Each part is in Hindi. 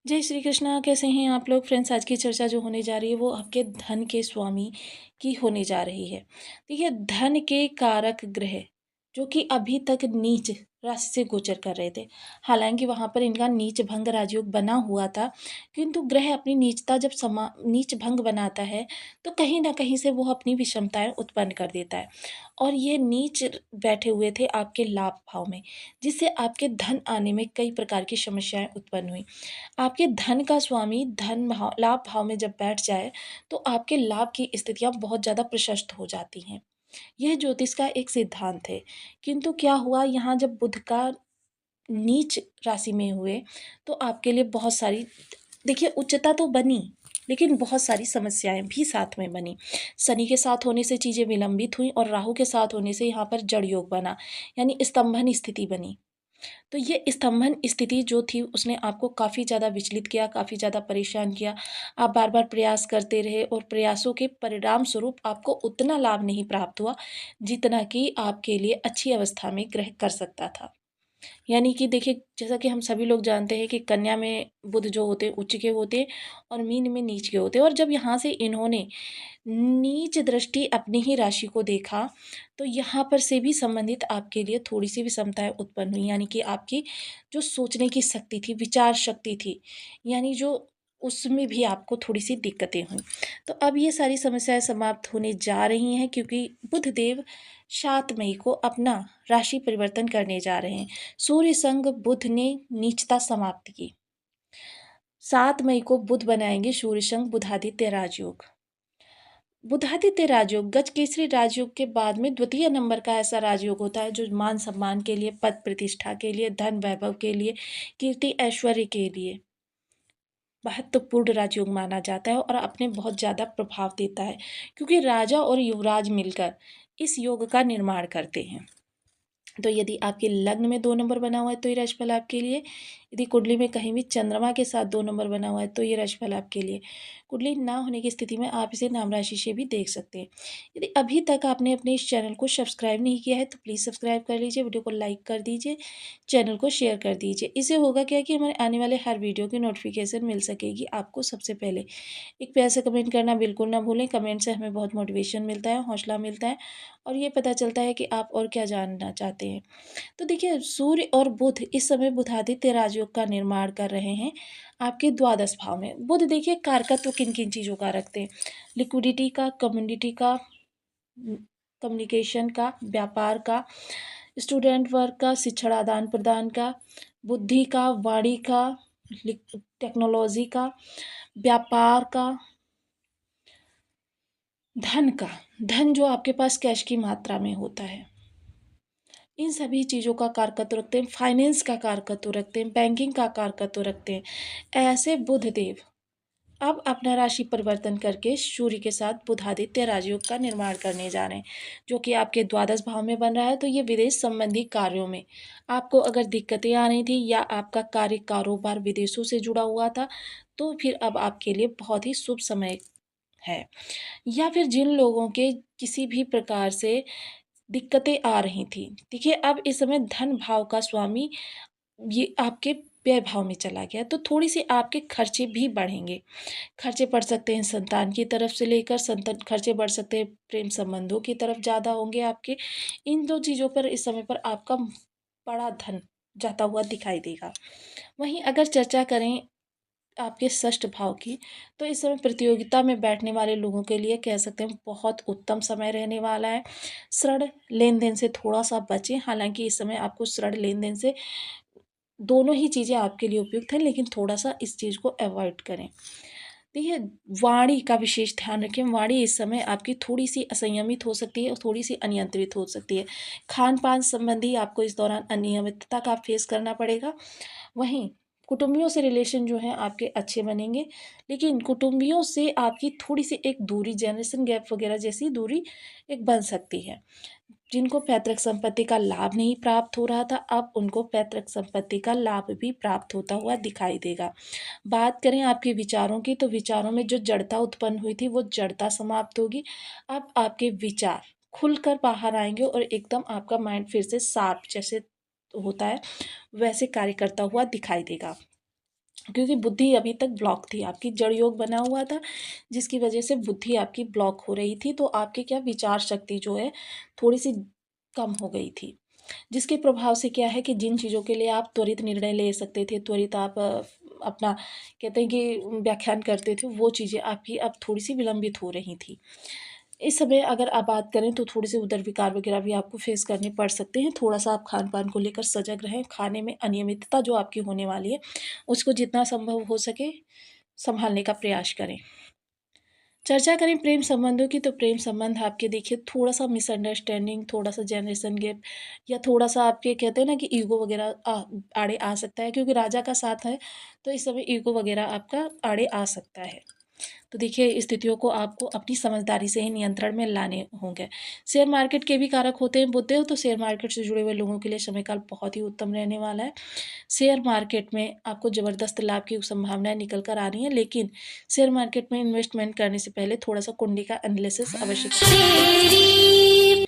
जय श्री कृष्णा। कैसे हैं आप लोग फ्रेंड्स? आज की चर्चा जो होने जा रही है वो आपके धन के स्वामी की होने जा रही है। देखिए, धन के कारक ग्रह जो कि अभी तक नीच राशि से गोचर कर रहे थे। हालांकि वहां पर इनका नीच भंग राजयोग बना हुआ था, किंतु ग्रह अपनी नीचता जब नीच भंग बनाता है तो कहीं ना कहीं से वो अपनी विषमताएं उत्पन्न कर देता है। और ये नीच बैठे हुए थे आपके लाभ भाव में, जिससे आपके धन आने में कई प्रकार की समस्याएं उत्पन्न हुई। आपके धन का स्वामी धन भाव लाभ भाव में जब बैठ जाए तो आपके लाभ की स्थितियां बहुत ज़्यादा प्रशस्त हो जाती हैं। यह ज्योतिष का एक सिद्धांत है। किंतु क्या हुआ यहाँ जब बुध का नीच राशि में हुए तो आपके लिए बहुत सारी, देखिए, उच्चता तो बनी लेकिन बहुत सारी समस्याएं भी साथ में बनी। शनि के साथ होने से चीज़ें विलंबित हुई और राहु के साथ होने से यहाँ पर जड़ योग बना, यानी स्तंभन स्थिति बनी। तो ये स्तंभन स्थिति जो थी उसने आपको काफ़ी ज़्यादा विचलित किया, काफ़ी ज़्यादा परेशान किया। आप बार-बार प्रयास करते रहे और प्रयासों के परिणाम स्वरूप आपको उतना लाभ नहीं प्राप्त हुआ, जितना कि आपके लिए अच्छी अवस्था में ग्रह कर सकता था। यानी कि देखिए, जैसा कि हम सभी लोग जानते हैं कि कन्या में बुध जो होते हैं उच्च के होते हैं और मीन में नीच के होते हैं। और जब यहाँ से इन्होंने नीच दृष्टि अपनी ही राशि को देखा तो यहाँ पर से भी संबंधित आपके लिए थोड़ी सी विषमताएं उत्पन्न हुई, यानी कि आपकी जो सोचने की शक्ति थी, विचार शक्ति थी, यानी जो उसमें भी आपको थोड़ी सी दिक्कतें हुई। तो अब ये सारी समस्याएं समाप्त होने जा रही हैं, क्योंकि बुध देव 7 मई को अपना राशि परिवर्तन करने जा रहे हैं। सूर्य संग बुध ने नीचता समाप्त की। 7 मई को बुध बनाएंगे सूर्य संग बुधादित्य राजयोग। बुधादित्य राजयोग गज केसरी राजयोग के बाद में द्वितीय नंबर का ऐसा राजयोग होता है जो मान सम्मान के लिए, पद प्रतिष्ठा के लिए, धन वैभव के लिए, कीर्ति ऐश्वर्य के लिए महत्वपूर्ण राजयोग माना जाता है और अपने बहुत ज़्यादा प्रभाव देता है, क्योंकि राजा और युवराज मिलकर इस योग का निर्माण करते हैं। तो यदि आपके लग्न में 2 नंबर बना हुआ है तो ये राशिफल आपके लिए। यदि कुंडली में कहीं भी चंद्रमा के साथ 2 नंबर बना हुआ है तो ये राशिफल आपके लिए। कुंडली ना होने की स्थिति में आप इसे नाम राशि से भी देख सकते हैं। यदि अभी तक आपने अपने इस चैनल को सब्सक्राइब नहीं किया है तो प्लीज़ सब्सक्राइब कर लीजिए, वीडियो को लाइक कर दीजिए, चैनल को शेयर कर दीजिए। इससे होगा क्या कि हमारे आने वाले हर वीडियो की नोटिफिकेशन मिल सकेगी आपको सबसे पहले। एक प्यार से कमेंट करना बिल्कुल ना भूलें। कमेंट से हमें बहुत मोटिवेशन मिलता है, हौसला मिलता है और ये पता चलता है कि आप और क्या जानना चाहते हैं। तो देखिए, सूर्य और बुध इस समय बुधादित्य राजयोग का निर्माण कर रहे हैं आपके द्वादश भाव में। बुध देखिए कारकत्व किन किन चीज़ों का रखते हैं? लिक्विडिटी का, कम्युनिटी का, कम्युनिकेशन का, व्यापार का, स्टूडेंट वर्क का, शिक्षण आदान प्रदान का, बुद्धि का, वाणी का, टेक्नोलॉजी का, व्यापार का, धन का, धन जो आपके पास कैश की मात्रा में होता है, इन सभी चीज़ों का कारकत्व रखते हैं। फाइनेंस का कारकत्व रखते हैं, बैंकिंग का कारकत्व रखते हैं। ऐसे बुध देव अब अपना राशि परिवर्तन करके सूर्य के साथ बुधादित्य राजयोग का निर्माण करने जा रहे हैं, जो कि आपके द्वादश भाव में बन रहा है। तो ये विदेश संबंधी कार्यों में आपको अगर दिक्कतें आ रही थी या आपका कार्य कारोबार विदेशों से जुड़ा हुआ था तो फिर अब आपके लिए बहुत ही शुभ समय है। या फिर जिन लोगों के किसी भी प्रकार से दिक्कतें आ रही थी, देखिए अब इस समय धन भाव का स्वामी ये आपके व्यय भाव में चला गया तो थोड़ी सी आपके खर्चे भी बढ़ेंगे। खर्चे बढ़ सकते हैं संतान की तरफ से लेकर, संतान खर्चे बढ़ सकते हैं प्रेम संबंधों की तरफ ज़्यादा होंगे आपके। इन 2 चीज़ों पर इस समय पर आपका बड़ा धन जाता हुआ दिखाई देगा। वहीं अगर चर्चा करें आपके षष्ठ भाव की, तो इस समय प्रतियोगिता में बैठने वाले लोगों के लिए कह सकते हैं बहुत उत्तम समय रहने वाला है। ऋण लेन-देन से थोड़ा-सा बचें, हालाँकि इस समय आपको ऋण लेन-देन से दोनों ही चीज़ें आपके लिए उपयुक्त हैं, लेकिन थोड़ा-सा इस चीज़ को अवॉइड करें। देखिए, वाणी का विशेष ध्यान रखें। वाणी इस समय आपकी थोड़ी-सी असंयमित हो सकती है और थोड़ी-सी अनियंत्रित हो सकती है। खान-पान संबंधी आपको इस दौरान अनियमितता का फेस करना पड़ेगा। वहीं कुटुंबियों से रिलेशन जो हैं आपके अच्छे बनेंगे, लेकिन कुटुंबियों से आपकी थोड़ी-सी एक दूरी, जनरेशन गैप वगैरह जैसी दूरी एक बन सकती है। जिनको पैतृक संपत्ति का लाभ नहीं प्राप्त हो रहा था, अब उनको पैतृक संपत्ति का लाभ भी प्राप्त होता हुआ दिखाई देगा। बात करें आपके विचारों की, तो विचारों में जो जड़ता उत्पन्न हुई थी, वो जड़ता समाप्त होगी। अब आपके विचार खुलकर बाहर आएँगे और एकदम आपका माइंड फिर से शार्प जैसे होता है, वैसे कार्य करता हुआ दिखाई देगा। क्योंकि बुद्धि अभी तक ब्लॉक थी, आपकी जड़ योग बना हुआ था, जिसकी वजह से बुद्धि आपकी ब्लॉक हो रही थी, तो आपकी क्या विचार शक्ति जो है थोड़ी-सी कम हो गई थी। जिसके प्रभाव से क्या है कि जिन चीज़ों के लिए आप त्वरित निर्णय ले सकते थे, त्वरित आप अपना कहते हैं कि व्याख्यान करते थे, वो चीज़ें आपकी अब थोड़ी-सी विलंबित हो रही थी। इस समय अगर आप बात करें तो थोड़े-से उदर विकार वगैरह भी आपको फेस करने पड़ सकते हैं। थोड़ा-सा आप खान-पान को लेकर सजग रहें, खाने में अनियमितता जो आपकी होने वाली है, उसको जितना संभव हो सके सँभालने का प्रयास करें। चर्चा करें प्रेम संबंधों की, तो प्रेम संबंध आपके देखिए थोड़ा-सा मिसअंडरस्टैंडिंग, थोड़ा-सा जनरेशन गैप या थोड़ा-सा आपके कहते हैं ना कि ईगो वगैरह आड़े आ सकता है, क्योंकि राजा का साथ है, तो इस समय ईगो वगैरह आपका आड़े आ सकता है। तो देखिए स्थितियों को आपको अपनी समझदारी से ही नियंत्रण में लाने होंगे। शेयर मार्केट के भी कारक होते हैं बुध, तो शेयर मार्केट से जुड़े हुए लोगों के लिए समयकाल बहुत ही उत्तम रहने वाला है। शेयर मार्केट में आपको ज़बरदस्त लाभ की संभावनाएँ निकल कर आ रही हैं, लेकिन शेयर मार्केट में इन्वेस्टमेंट करने से पहले थोड़ा-सा कुंडली का एनालिसिस अवश्य करें।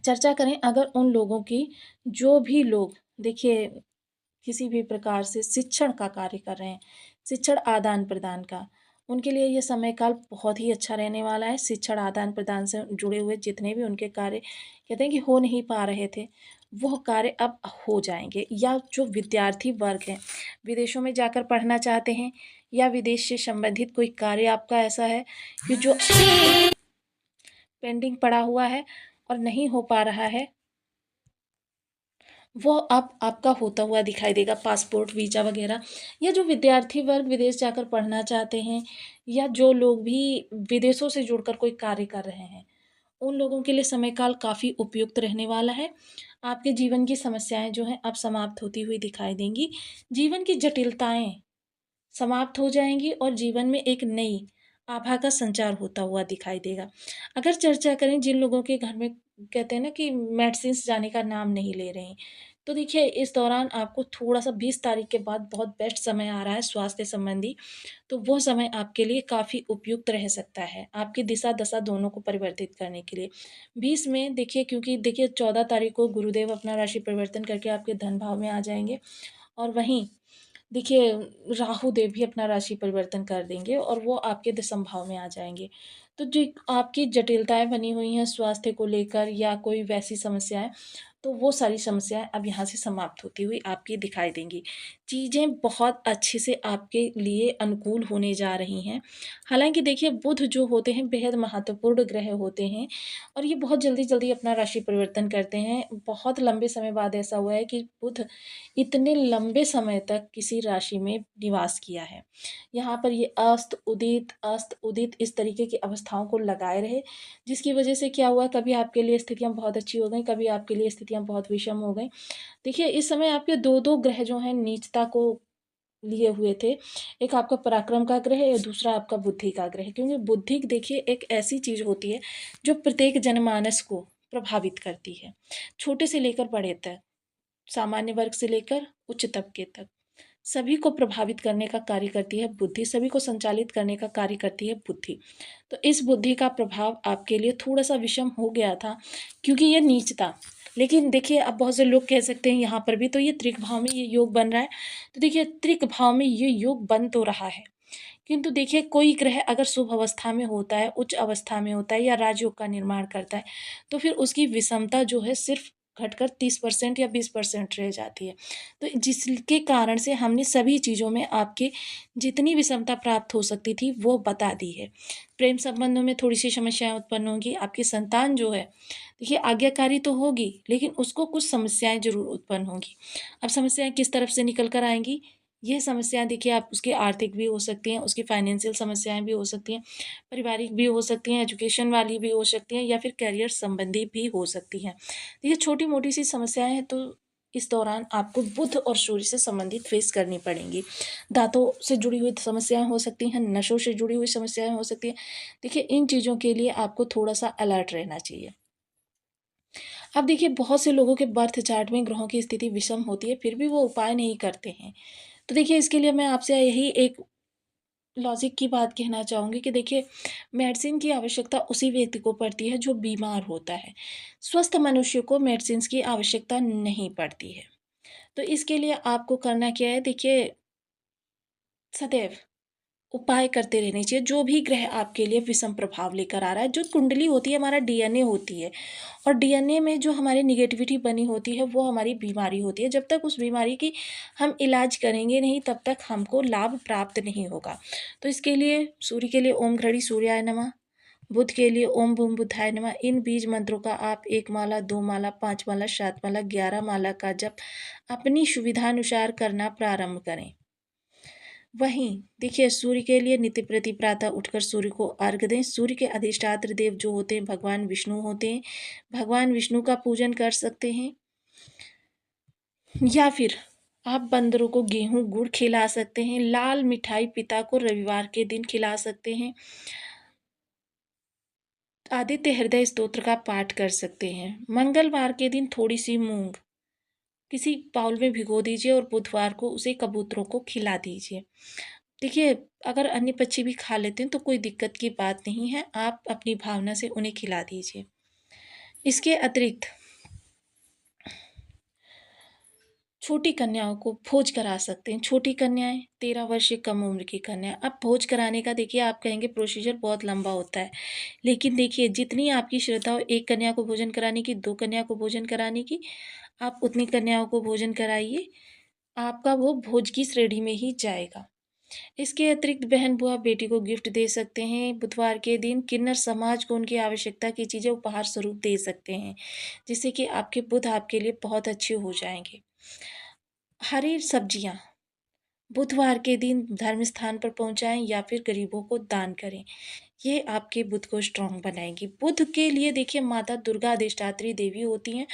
चर्चा करें अगर उन लोगों की जो भी लोग देखिए किसी भी प्रकार से शिक्षण का कार्य कर रहे हैं, शिक्षण आदान-प्रदान का, उनके लिए ये समय काल बहुत ही अच्छा रहने वाला है। शिक्षण आदान-प्रदान से जुड़े हुए जितने भी उनके कार्य कहते हैं कि हो नहीं पा रहे थे, वह कार्य अब हो जाएँगे। या जो विद्यार्थी वर्ग हैं, विदेशों में जाकर पढ़ना चाहते हैं या विदेश से संबंधित कोई कार्य आपका ऐसा है कि जो पेंडिंग पड़ा हुआ है और नहीं हो पा रहा है, वो अब आपका होता हुआ दिखाई देगा। पासपोर्ट, वीज़ा वगैरह, या जो विद्यार्थी वर्ग विदेश जाकर पढ़ना चाहते हैं या जो लोग भी विदेशों से जुड़कर कोई कार्य कर रहे हैं, उन लोगों के लिए समय काल काफ़ी उपयुक्त रहने वाला है। आपके जीवन की समस्याएँ जो हैं अब समाप्त होती हुई दिखाई देंगी। जीवन की जटिलताएँ समाप्त हो जाएँगी और जीवन में एक नई आभा का संचार होता हुआ दिखाई देगा। अगर चर्चा करें जिन लोगों के घर में कहते हैं ना कि मेडिसिन्स जाने का नाम नहीं ले रहे हैं, तो देखिए इस दौरान आपको थोड़ा-सा 20 तारीख के बाद बहुत बेस्ट समय आ रहा है स्वास्थ्य संबंधी, तो वो समय आपके लिए काफ़ी उपयुक्त रह सकता है, आपकी दिशा-दशा दोनों को परिवर्तित करने के लिए। 20 में देखिए, क्योंकि देखिए 14 तारीख को गुरुदेव अपना राशि परिवर्तन करके आपके धन भाव में आ जाएँगे और वहीं देखिए राहु देव भी अपना राशि परिवर्तन कर देंगे और वो आपके दशम भाव में आ जाएँगे। तो जो आपकी जटिलताएँ बनी हुई हैं स्वास्थ्य को लेकर या कोई वैसी समस्याएँ, तो वो सारी समस्याएँ अब यहाँ से समाप्त होती हुई आपकी दिखाई देंगी। चीज़ें बहुत अच्छे से आपके लिए अनुकूल होने जा रही हैं। हालाँकि देखिए बुध जो होते हैं बेहद महत्वपूर्ण ग्रह होते हैं और ये बहुत जल्दी-जल्दी अपना राशि परिवर्तन करते हैं। बहुत लंबे समय बाद ऐसा हुआ है कि बुध इतने लंबे समय तक किसी राशि में निवास किया है। यहाँ पर ये अस्त उदित इस तरीके की अवस्थाओं को लगाए रहे, जिसकी वजह से क्या हुआ, कभी आपके लिए स्थितियाँ बहुत अच्छी हो गईं, कभी आपके लिए स्थितियाँ बहुत विषम हो गईं। देखिए इस समय आपके 2-2 ग्रह जो हैं नीचता को लिए हुए थे। एक आपका पराक्रम का ग्रह है, दूसरा आपका बुद्धि का ग्रह है। क्योंकि बुद्धि देखिए एक ऐसी चीज़ होती है जो प्रत्येक जनमानस को प्रभावित करती है, छोटे से लेकर बड़े तक। सामान्य वर्ग से लेकर उच्च तबके तक सभी को प्रभावित करने का कार्य करती है बुद्धि, सभी को संचालित करने का कार्य करती है बुद्धि। तो इस बुद्धि का प्रभाव आपके लिए थोड़ा-सा विषम हो गया था, क्योंकि ये नीच था। लेकिन देखिए अब बहुत से लोग कह सकते हैं यहाँ पर भी तो ये त्रिक भाव में ये योग बन रहा है। तो देखिए त्रिक भाव में ये योग बन तो रहा है, किंतु देखिए कोई ग्रह अगर शुभ अवस्था में होता है, उच्च अवस्था में होता है या राजयोग का निर्माण करता है, तो फिर उसकी विषमता जो है सिर्फ़ घटकर 30% या 20% रह जाती है। तो जिसके कारण से हमने सभी चीज़ों में आपके जितनी विषमता प्राप्त हो सकती थी, वो बता दी है। प्रेम संबंधों में थोड़ी-सी समस्याएँ उत्पन्न होंगी, आपकी संतान जो है, देखिए आज्ञाकारी तो होगी, लेकिन उसको कुछ समस्याएँ ज़रूर उत्पन्न होंगी। अब समस्याएँ किस तरफ से निकल कर आएँगी, ये समस्याएँ देखिए आप उसकी आर्थिक भी हो सकती हैं, उसकी फाइनेंशियल समस्याएँ भी हो सकती हैं, पारिवारिक भी हो सकती हैं, एजुकेशन वाली भी हो सकती हैं या फिर करियर संबंधी भी हो सकती हैं। देखिए छोटी-मोटी सी समस्याएँ हैं, तो इस दौरान आपको बुध और सूर्य से संबंधित फेस करनी पड़ेंगी। दाँतों से जुड़ी हुई समस्याएँ हो सकती हैं, नसों से जुड़ी हुई समस्याएँ हो सकती हैं। देखिए इन चीज़ों के लिए आपको थोड़ा-सा अलर्ट रहना चाहिए। अब देखिए बहुत से लोगों के बर्थ चार्ट में ग्रहों की स्थिति विषम होती है, फिर भी वो उपाय नहीं करते हैं। तो देखिए इसके लिए मैं आपसे यही एक लॉजिक की बात कहना चाहूँगी कि देखिए मेडिसिन की आवश्यकता उसी व्यक्ति को पड़ती है जो बीमार होता है। स्वस्थ मनुष्य को मेडिसिन्स की आवश्यकता नहीं पड़ती है। तो इसके लिए आपको करना क्या है, देखिए सदैव उपाय करते रहने चाहिए। जो भी ग्रह आपके लिए विषम प्रभाव लेकर आ रहा है, जो कुंडली होती है हमारा डीएनए होती है, और डीएनए में जो हमारी नेगेटिविटी बनी होती है वो हमारी बीमारी होती है। जब तक उस बीमारी की हम इलाज करेंगे नहीं तब तक हमको लाभ प्राप्त नहीं होगा। तो इसके लिए सूर्य के लिए ओम घड़ी सूर्याय नमः, बुध के लिए ओम बूम बुधाय नमः। इन बीज मंत्रों का आप 1 माला, 2 माला, 5 माला, 7 माला, 11 माला का जप अपनी सुविधानुसार करना प्रारंभ करें। वहीं देखिए, सूर्य के लिए नित्य प्रति प्रातः उठकर सूर्य को अर्घ दें। सूर्य के अधिष्ठात्र देव जो होते हैं भगवान विष्णु होते हैं। भगवान विष्णु का पूजन कर सकते हैं, या फिर आप बंदरों को गेहूं गुड़ खिला सकते हैं। लाल मिठाई पिता को रविवार के दिन खिला सकते हैं। आदित्य हृदय स्तोत्र का पाठ कर सकते हैं। मंगलवार के दिन थोड़ी सी मूंग किसी बाउल में भिगो दीजिए और बुधवार को उसे कबूतरों को खिला दीजिए। देखिए, अगर अन्य पक्षी भी खा लेते हैं तो कोई दिक्कत की बात नहीं है, आप अपनी भावना से उन्हें खिला दीजिए। इसके अतिरिक्त छोटी कन्याओं को भोज करा सकते हैं। छोटी कन्याएँ 13 वर्ष से कम उम्र की कन्या। अब भोज कराने का देखिए आप कहेंगे प्रोसीजर बहुत लंबा होता है। लेकिन देखिए, जितनी आपकी श्रद्धा हो 1 कन्या को भोजन कराने की, 2 कन्या को भोजन कराने की, आप उतनी कन्याओं को भोजन कराइए। आपका वो भोज की श्रेणी में ही जाएगा। इसके अतिरिक्त बहन, बुआ, बेटी को गिफ्ट दे सकते हैं। बुधवार के दिन किन्नर समाज को उनकी आवश्यकता की चीज़ें उपहार स्वरूप दे सकते हैं, जिससे कि आपके बुध आपके लिए बहुत अच्छे हो जाएँगे। हरी सब्जियाँ बुधवार के दिन धर्म स्थान पर पहुँचाएँ या फिर गरीबों को दान करें। ये आपके बुध को स्ट्रॉन्ग बनाएगी। बुध के लिए देखिए माता दुर्गा अधिष्ठात्री देवी होती हैं,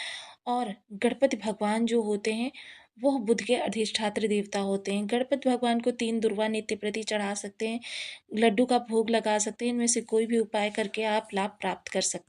और गणपति भगवान जो होते हैं वो बुध के अधिष्ठात्र देवता होते हैं। गणपति भगवान को 3 दुर्वा नित्य प्रति चढ़ा सकते हैं, लड्डू का भोग लगा सकते हैं। इनमें से कोई भी उपाय करके आप लाभ प्राप्त कर सकते हैं।